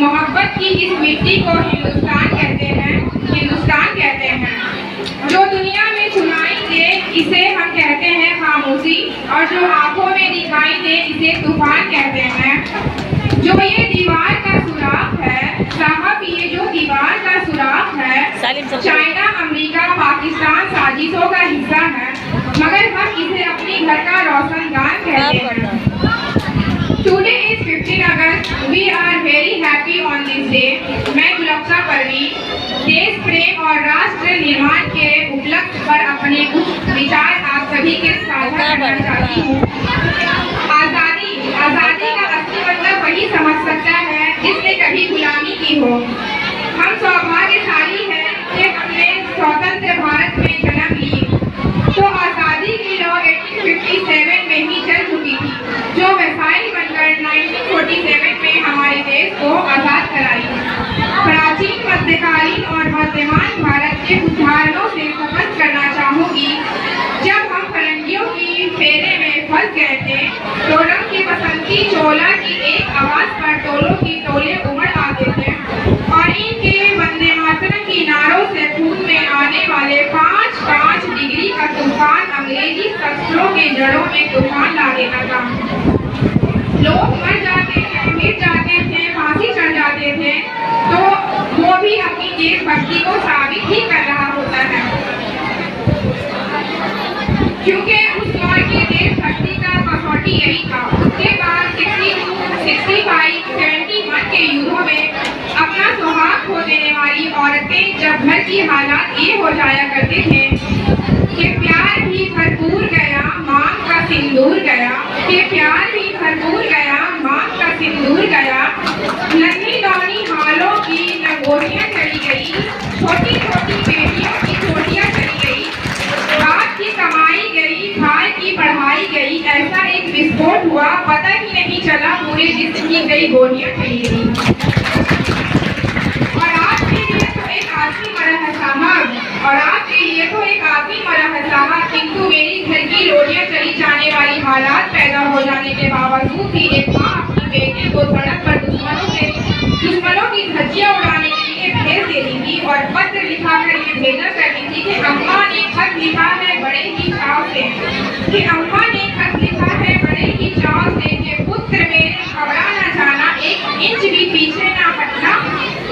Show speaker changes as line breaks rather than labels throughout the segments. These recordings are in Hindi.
मोहब्बत की इस मिट्टी को हिंदुस्तान कहते हैं, हिंदुस्तान कहते हैं। जो दुनिया में सुनाई दे इसे हम कहते हैं खामोशी, और जो आंखों में दिखाई दे इसे तूफान कहते हैं। जो ये दीवार का सुराख है साहब, ये जो दीवार का सुराख है, चाइना, अमेरिका, पाकिस्तान साजिशों का हिस्सा है, मगर हम इसे अपने घर का रोशनदान कहते हैं। Today is 15 August. We are very happy on this day. मैं गुलफ्सा परवीन देश प्रेम और राष्ट्र निर्माण के उपलक्ष्य पर अपने कुछ विचार आप सभी के साझा करना चाहती हूँ। आज़ादी, आज़ादी का असली मतलब वही समझ सकता है जिसने कभी गुलामी की हो। हम सौभाग्यशाली हैं कि हमने स्वतंत्र भारत में जन्म लिए। तो आज़ादी की लौ 1857 में ही चल चुकी थी, जो मिसाइल बनकर 1947 में हमारे देश को आज़ाद कराई। प्राचीन, मध्यकालीन और वर्तमान भारत के उदाहरणों से फोकस करना चाहूँगी। जब हम फरंगियों की फेरे में फंस गए थे, तो रंग की बसंती चोला की एक आवाज़ पर टोलों की टोले उमड़ आते थे, और इनके वंदे मातरम की नारों से खून में आने वाले 5-5 डिग्री का तूफान अंग्रेजी शस्त्रों के जड़ों में तूफान ला देता था। लोग मर जाते थे, मिट जाते थे, फांसी चढ़ जाते थे, तो वो भी अपनी देशभक्ति को साबित ही कर रहा होता है, क्योंकि उस दौर की देशभक्ति का कसौटी यही था। उसके बाद 62, 65, 71 के युद्धों में अपना सुहाग खो देने वाली औरतें जब घर की हालात ये हो जाया करते थे कि प्यार भी भरपूर गया, मांग का सिंदूर गया, कि प्यार भी भरपूर गया, मांग का सिंदूर गया, नन्ही दौनी हालों की नगोटियां चली गई, छोटी छोटी बेटियों की चोटियां चली गई, बाप की कमाई गई, भाई की पढ़ाई गई, ऐसा एक विस्फोट हुआ, पता ही नहीं चला पूरे जिस्म की कई गोलियां चली गई। और आपके लिए तो एक आदमी मरा है साहब, और आपके लिए तो एक आदमी मरा है साहब, किंतु मेरी घर की रोटियां चली जाने वाली हालात पैदा हो जाने के बावजूद भी एक माँ अपनी बेटे को सड़क पर दुश्मनों की धज्जियां उड़ाने के लिए भेज देती थी, और पत्र लिखा कर ये भेजा करती थी कि अम्मा ने खत लिखा है बड़े ही चाव से, कि अम्मा ने खत लिखा है बड़े ही चाव से, कि पुत्र मेरे घबरा न जाना, एक इंच भी पीछे न हटना,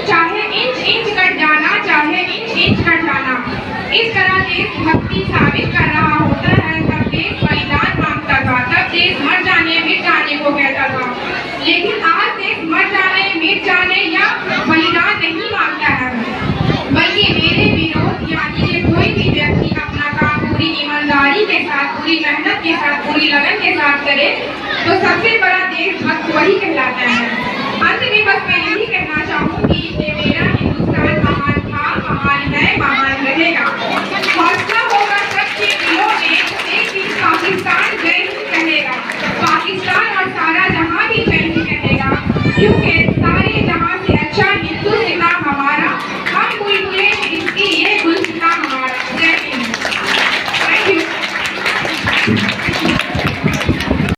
चाहे इंच इंच कट जाना, चाहे इंच इंच कट जाना। इस तरह देशभक्ति साबित कर रहा होता है। तब देश बलिदान मांगता था, तब देश मर जाने मिट जाने को कहता था, लेकिन आज देश मर जाने मिट जाने या बलिदान नहीं मांगता है, बल्कि मेरे विरोध यानी कि कोई भी व्यक्ति अपना काम पूरी ईमानदारी के साथ, पूरी मेहनत के साथ, पूरी लगन के साथ करे, तो सबसे बड़ा देशभक्त वही कहलाता है। अंत में बस मैं यही